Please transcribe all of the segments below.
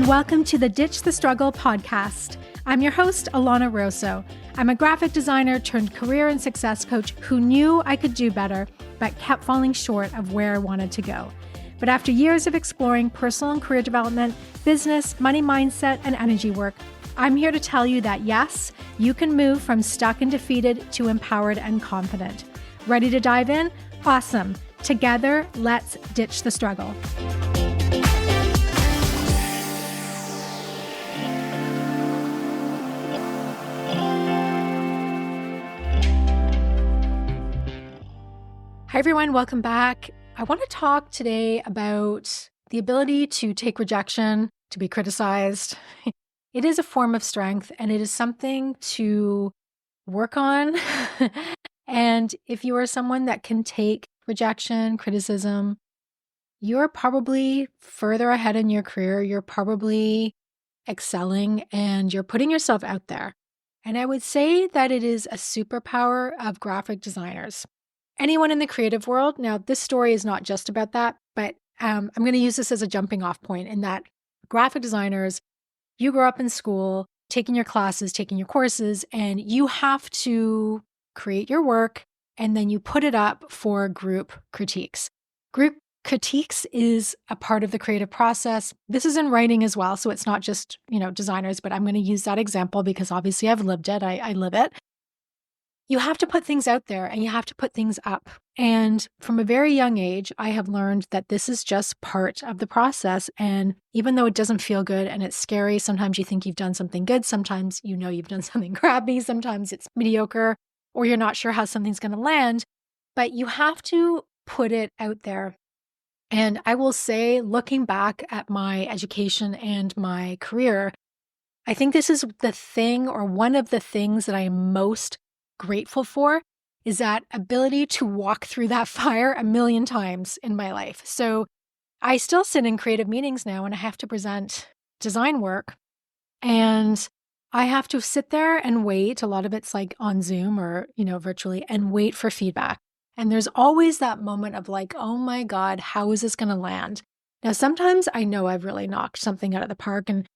Welcome to the Ditch the Struggle podcast. I'm your host, Alana Rosso. I'm a graphic designer turned career and success coach who knew I could do better, but kept falling short of where I wanted to go. But after years of exploring personal and career development, business, money mindset, and energy work, I'm here to tell you that yes, you can move from stuck and defeated to empowered and confident. Ready to dive in? Awesome. Together, let's ditch the struggle. Hi everyone, welcome back. I want to talk today about the ability to take rejection, to be criticized. It is a form of strength and it is something to work on. And if you are someone that can take rejection, criticism, you're probably further ahead in your career. You're probably excelling and you're putting yourself out there. And I would say that it is a superpower of graphic designers. Anyone in the creative world. Now, this story is not just about that, but I'm going to use this as a jumping off point in that graphic designers, you grow up in school, taking your classes, taking your courses, and you have to create your work and then you put it up for group critiques. Group critiques is a part of the creative process. This is in writing as well, so it's not just, designers, but I'm going to use that example because obviously I've lived it. I live it. You have to put things out there and you have to put things up. And from a very young age, I have learned that this is just part of the process. And even though it doesn't feel good and it's scary, sometimes you think you've done something good. Sometimes you know you've done something crappy. Sometimes it's mediocre or you're not sure how something's going to land, but you have to put it out there. And I will say, looking back at my education and my career, I think this is the thing or one of the things that I am most grateful for is that ability to walk through that fire a million times in my life. So I still sit in creative meetings now and I have to present design work and I have to sit there and wait. A lot of it's like on Zoom or, virtually and wait for feedback. And there's always that moment of like, oh my God, how is this going to land? Now, sometimes I know I've really knocked something out of the park and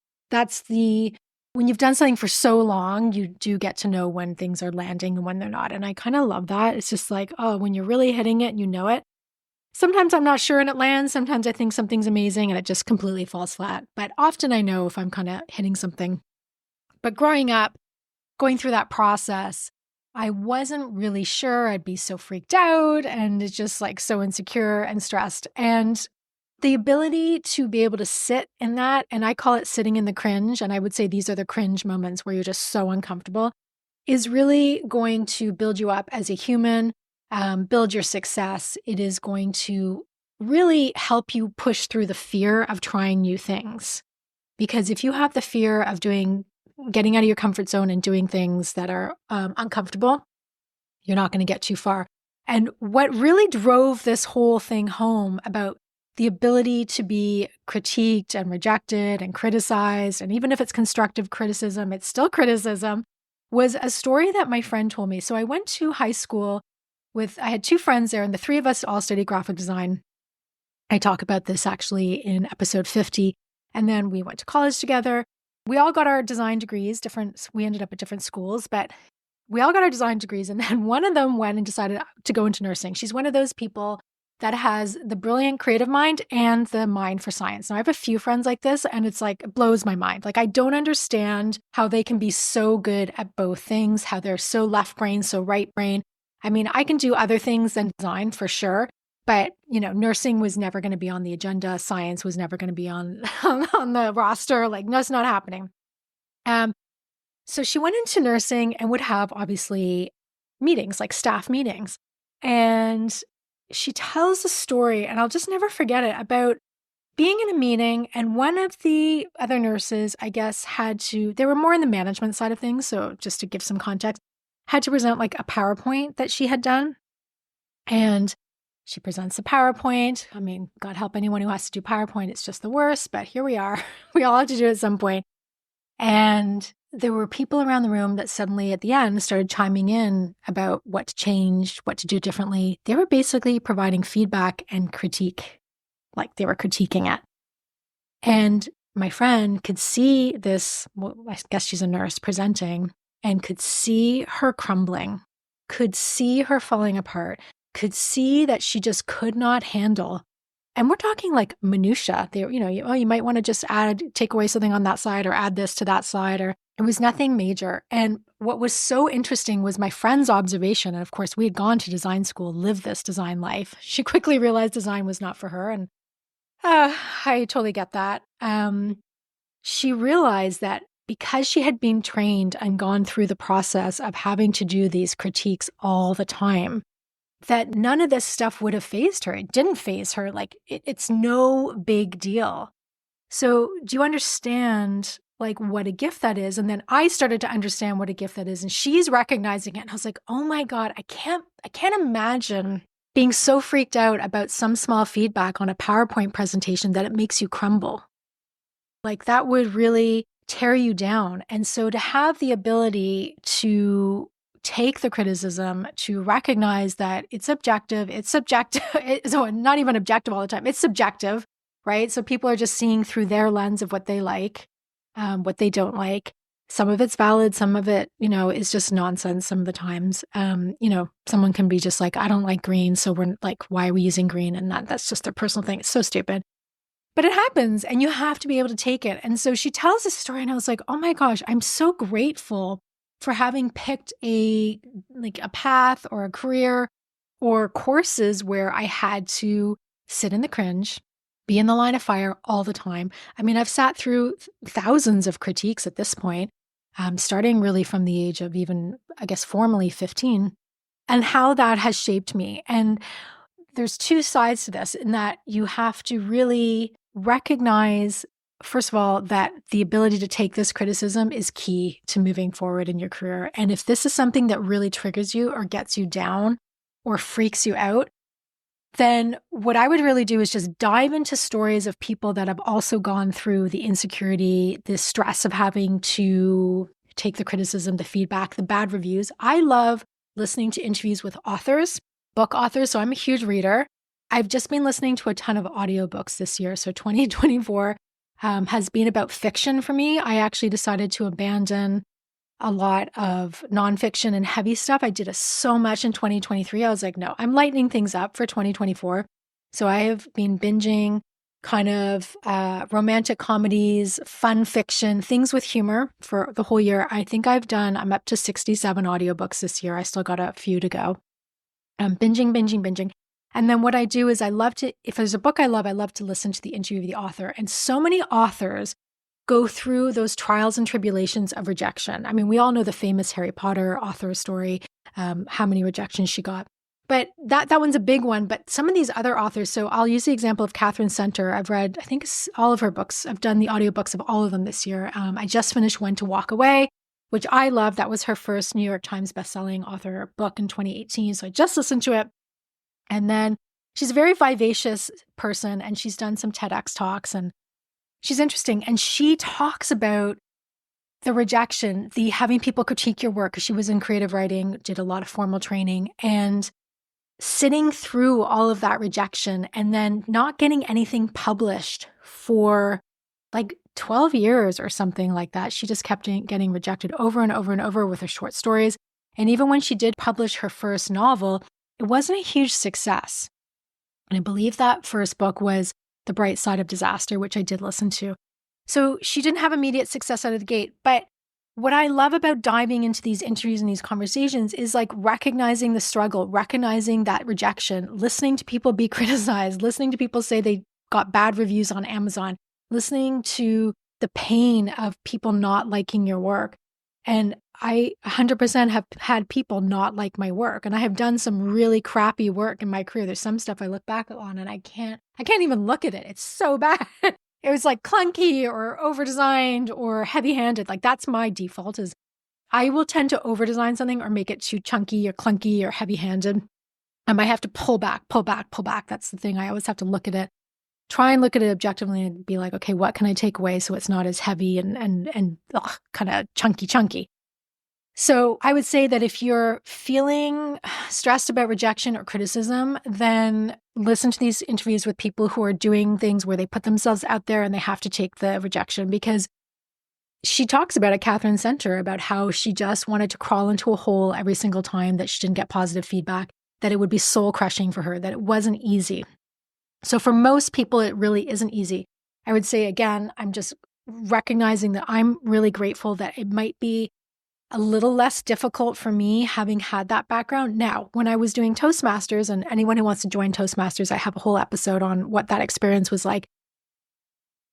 when you've done something for so long, you do get to know when things are landing and when they're not. And I kind of love that. It's just like, oh, when you're really hitting it, you know it. Sometimes I'm not sure and it lands. Sometimes I think something's amazing and it just completely falls flat. But often I know if I'm kind of hitting something. But growing up, going through that process, I wasn't really sure. I'd be so freaked out and it's just like so insecure and stressed. And the ability to be able to sit in that, and I call it sitting in the cringe, and I would say these are the cringe moments where you're just so uncomfortable, is really going to build you up as a human, build your success. It is going to really help you push through the fear of trying new things. Because if you have the fear of getting out of your comfort zone and doing things that are uncomfortable, you're not going to get too far. And what really drove this whole thing home about the ability to be critiqued and rejected and criticized, and even if it's constructive criticism, it's still criticism, was a story that my friend told me. So I went to high school I had two friends there, and the three of us all studied graphic design. I talk about this actually in episode 50. And then we went to college together. We all got our design degrees, we ended up at different schools, but we all got our design degrees. And then one of them went and decided to go into nursing. She's one of those people that has the brilliant creative mind and the mind for science. Now, I have a few friends like this, and it's like, it blows my mind. Like, I don't understand how they can be so good at both things, how they're so left brain, so right brain. I mean, I can do other things than design for sure, but, nursing was never going to be on the agenda. Science was never going to be on the roster. Like, no, it's not happening. So she went into nursing and would have, obviously, meetings, like staff meetings. And she tells a story, and I'll just never forget it, about being in a meeting, and one of the other nurses, I guess, they were more in the management side of things, so just to give some context, had to present like a PowerPoint that she had done. And she presents the PowerPoint. I mean, God help anyone who has to do PowerPoint. It's just the worst, but here we are. We all have to do it at some point. And there were people around the room that suddenly at the end started chiming in about what to change, what to do differently. They were basically providing feedback and critique, like they were critiquing it. And my friend could see this, well, I guess she's a nurse presenting, and could see her crumbling, could see her falling apart, could see that she just could not handle. And we're talking like minutia. They, you might want to just take away something on that side or add this to that side, or it was nothing major. And what was so interesting was my friend's observation. And of course, we had gone to design school, lived this design life. She quickly realized design was not for her. And I totally get that. She realized that because she had been trained and gone through the process of having to do these critiques all the time, that none of this stuff would have fazed her. It didn't faze her. Like, it's no big deal. So do you understand like what a gift that is? And then I started to understand what a gift that is. And she's recognizing it. And I was like, oh my God, I can't imagine being so freaked out about some small feedback on a PowerPoint presentation that it makes you crumble. Like, that would really tear you down. And so to have the ability to take the criticism, to recognize that it's subjective, so not even objective all the time, it's subjective, right? So people are just seeing through their lens of what they like, what they don't like. Some of it's valid, some of it, is just nonsense some of the times. Someone can be just like, I don't like green, so we're like, why are we using green? And that's just their personal thing. It's so stupid. But it happens, and you have to be able to take it. And so she tells this story, and I was like, oh my gosh, I'm so grateful for having picked a path or a career or courses where I had to sit in the cringe, be in the line of fire all the time. I mean, I've sat through thousands of critiques at this point, starting really from the age of even, I guess, formally 15, and how that has shaped me. And there's two sides to this, in that you have to really recognize, first of all, that the ability to take this criticism is key to moving forward in your career. And if this is something that really triggers you or gets you down or freaks you out, then what I would really do is just dive into stories of people that have also gone through the insecurity, the stress of having to take the criticism, the feedback, the bad reviews. I love listening to interviews with authors, book authors. So I'm a huge reader. I've just been listening to a ton of audiobooks this year. So 2024 has been about fiction for me. I actually decided to abandon a lot of nonfiction and heavy stuff. I did so much in 2023. I was like, no, I'm lightening things up for 2024. So I have been binging kind of romantic comedies, fun fiction, things with humor for the whole year. I think I'm up to 67 audiobooks this year. I still got a few to go. Binging. And then what I do is if there's a book I love to listen to the interview of the author. And so many authors go through those trials and tribulations of rejection. I mean, we all know the famous Harry Potter author story, how many rejections she got. But that one's a big one. But some of these other authors, so I'll use the example of Catherine Center. I've read, I think, all of her books. I've done the audiobooks of all of them this year. I just finished When to Walk Away, which I love. That was her first New York Times bestselling author book in 2018. So I just listened to it. And then she's a very vivacious person, and she's done some TEDx talks, and she's interesting. And she talks about the rejection, the having people critique your work, because she was in creative writing, did a lot of formal training, and sitting through all of that rejection and then not getting anything published for like 12 years or something like that. She just kept getting rejected over and over and over with her short stories. And even when she did publish her first novel, it wasn't a huge success. And I believe that first book was The Bright Side of Disaster, which I did listen to. So she didn't have immediate success out of the gate. But what I love about diving into these interviews and these conversations is like recognizing the struggle, recognizing that rejection, listening to people be criticized, listening to people say they got bad reviews on Amazon, listening to the pain of people not liking your work. And I 100% have had people not like my work. And I have done some really crappy work in my career. There's some stuff I look back on and I can't even look at it. It's so bad. It was like clunky or over-designed or heavy-handed. Like that's my default, is I will tend to over-design something or make it too chunky or clunky or heavy-handed. I might have to pull back. That's the thing. I always have to look at it, try and look at it objectively and be like, okay, what can I take away so it's not as heavy and kind of chunky. So I would say that if you're feeling stressed about rejection or criticism, then listen to these interviews with people who are doing things where they put themselves out there and they have to take the rejection, because she talks about it, Catherine Center, about how she just wanted to crawl into a hole every single time that she didn't get positive feedback, that it would be soul crushing for her, that it wasn't easy. So for most people, it really isn't easy. I would say, again, I'm just recognizing that I'm really grateful that it might be a little less difficult for me having had that background. Now, when I was doing Toastmasters, and anyone who wants to join Toastmasters, I have a whole episode on what that experience was like.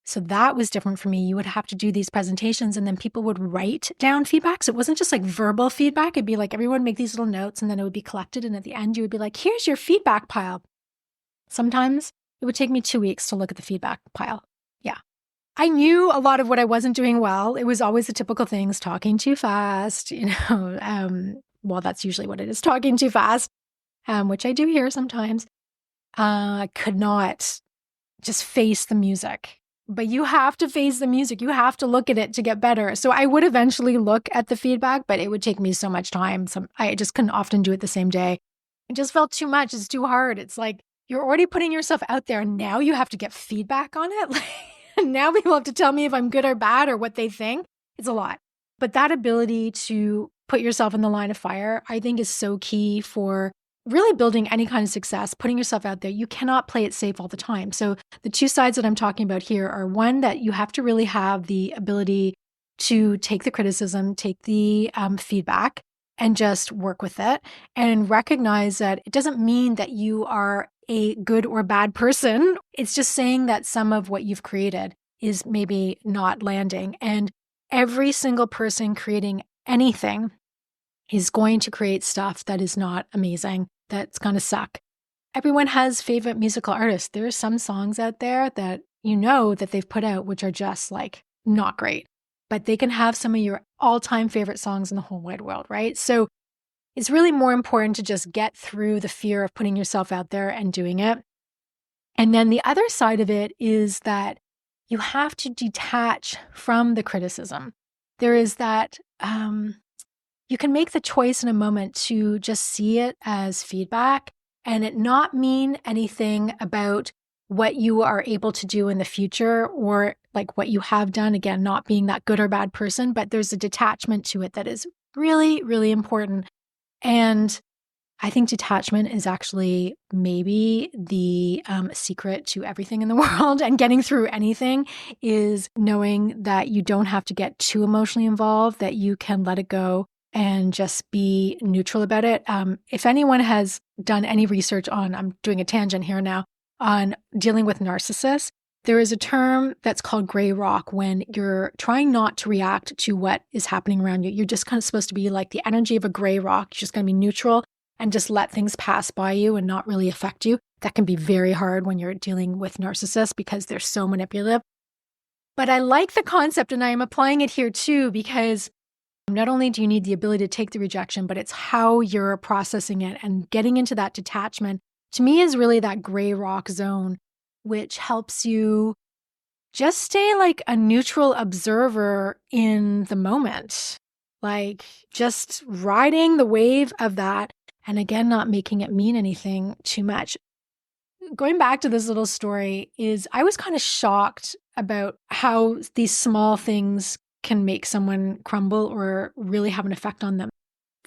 So that was different for me. You would have to do these presentations and then people would write down feedback. So it wasn't just like verbal feedback. It'd be like everyone make these little notes and then it would be collected. And at the end, you would be like, here's your feedback pile. Sometimes it would take me 2 weeks to look at the feedback pile. Yeah. I knew a lot of what I wasn't doing well. It was always the typical things, talking too fast, well, that's usually what it is, talking too fast, which I do hear sometimes. Could not just face the music. But you have to face the music. You have to look at it to get better. So I would eventually look at the feedback, but it would take me so much time. I just couldn't often do it the same day. It just felt too much. It's too hard. It's like you're already putting yourself out there and now you have to get feedback on it. Now people have to tell me if I'm good or bad or what they think. It's a lot. But that ability to put yourself in the line of fire, I think, is so key for really building any kind of success, putting yourself out there. You cannot play it safe all the time. So the two sides that I'm talking about here are, one, that you have to really have the ability to take the criticism, take the feedback, and just work with it and recognize that it doesn't mean that you are a good or bad person. It's just saying that some of what you've created is maybe not landing. And every single person creating anything is going to create stuff that is not amazing, that's going to suck. Everyone has favorite musical artists. There are some songs out there that that they've put out which are just like not great, but they can have some of your all-time favorite songs in the whole wide world, right? So it's really more important to just get through the fear of putting yourself out there and doing it. And then the other side of it is that you have to detach from the criticism. There is that you can make the choice in a moment to just see it as feedback and it not mean anything about what you are able to do in the future or like what you have done. Again, not being that good or bad person, but there's a detachment to it that is really, really important. And I think detachment is actually maybe the secret to everything in the world, and getting through anything is knowing that you don't have to get too emotionally involved, that you can let it go and just be neutral about it. If anyone has done any research on, I'm doing a tangent here now, on dealing with narcissists, there is a term that's called gray rock when you're trying not to react to what is happening around you. You're just kind of supposed to be like the energy of a gray rock. You're just going to be neutral and just let things pass by you and not really affect you. That can be very hard when you're dealing with narcissists because they're so manipulative. But I like the concept and I am applying it here too, because not only do you need the ability to take the rejection, but it's how you're processing it, and getting into that detachment to me is really that gray rock zone, which helps you just stay like a neutral observer in the moment, like just riding the wave of that. And again, not making it mean anything too much. Going back to this little story is I was kind of shocked about how these small things can make someone crumble or really have an effect on them.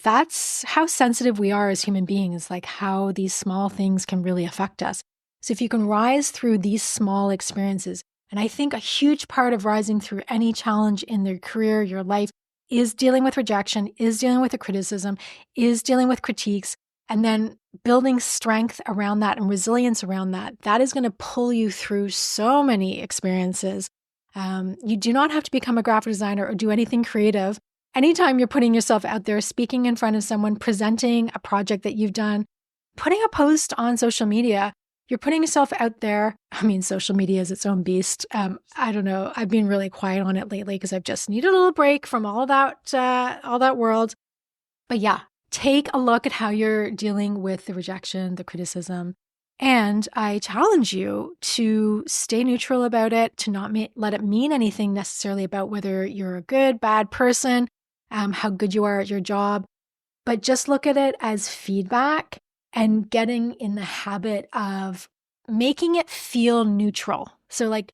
That's how sensitive we are as human beings, like how these small things can really affect us. So if you can rise through these small experiences, and I think a huge part of rising through any challenge in their career, your life, is dealing with rejection, is dealing with the criticism, is dealing with critiques, and then building strength around that and resilience around that. That is going to pull you through so many experiences. You do not have to become a graphic designer or do anything creative. Anytime you're putting yourself out there, speaking in front of someone, presenting a project that you've done, putting a post on social media, you're putting yourself out there. I mean, social media is its own beast. I don't know. I've been really quiet on it lately because I've just needed a little break from all that world. But yeah, take a look at how you're dealing with the rejection, the criticism. And I challenge you to stay neutral about it, to not let it mean anything necessarily about whether you're a good, bad person. how good you are at your job, but just look at it as feedback and getting in the habit of making it feel neutral. So like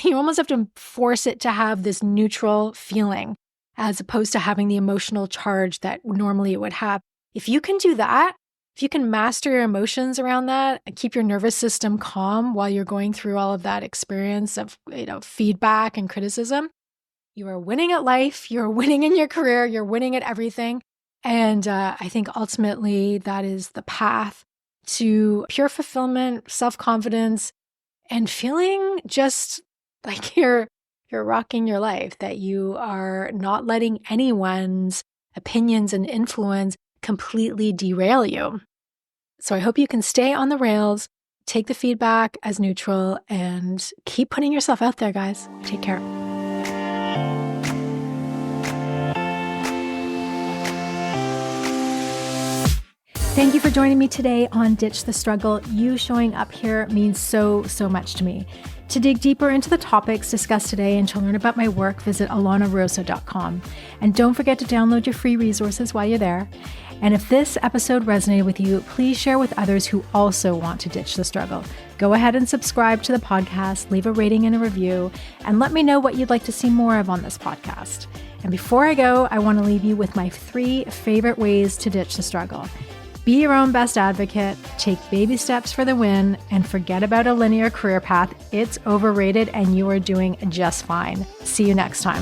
you almost have to force it to have this neutral feeling as opposed to having the emotional charge that normally it would have. If you can do that, if you can master your emotions around that and keep your nervous system calm while you're going through all of that experience of, feedback and criticism, you are winning at life, you're winning in your career, you're winning at everything. And I think ultimately that is the path to pure fulfillment, self-confidence, and feeling just like you're rocking your life, that you are not letting anyone's opinions and influence completely derail you. So I hope you can stay on the rails, take the feedback as neutral, and keep putting yourself out there, guys. Take care. Thank you for joining me today on Ditch the Struggle. You showing up here means so much to me. To dig deeper into the topics discussed today and to learn about my work, visit alanarosa.com. And don't forget to download your free resources while you're there. And if this episode resonated with you, please share with others who also want to ditch the struggle. Go ahead and subscribe to the podcast, leave a rating and a review, and let me know what you'd like to see more of on this podcast. And before I go, I want to leave you with my 3 favorite ways to ditch the struggle. Be your own best advocate, take baby steps for the win, and forget about a linear career path. It's overrated and you are doing just fine. See you next time.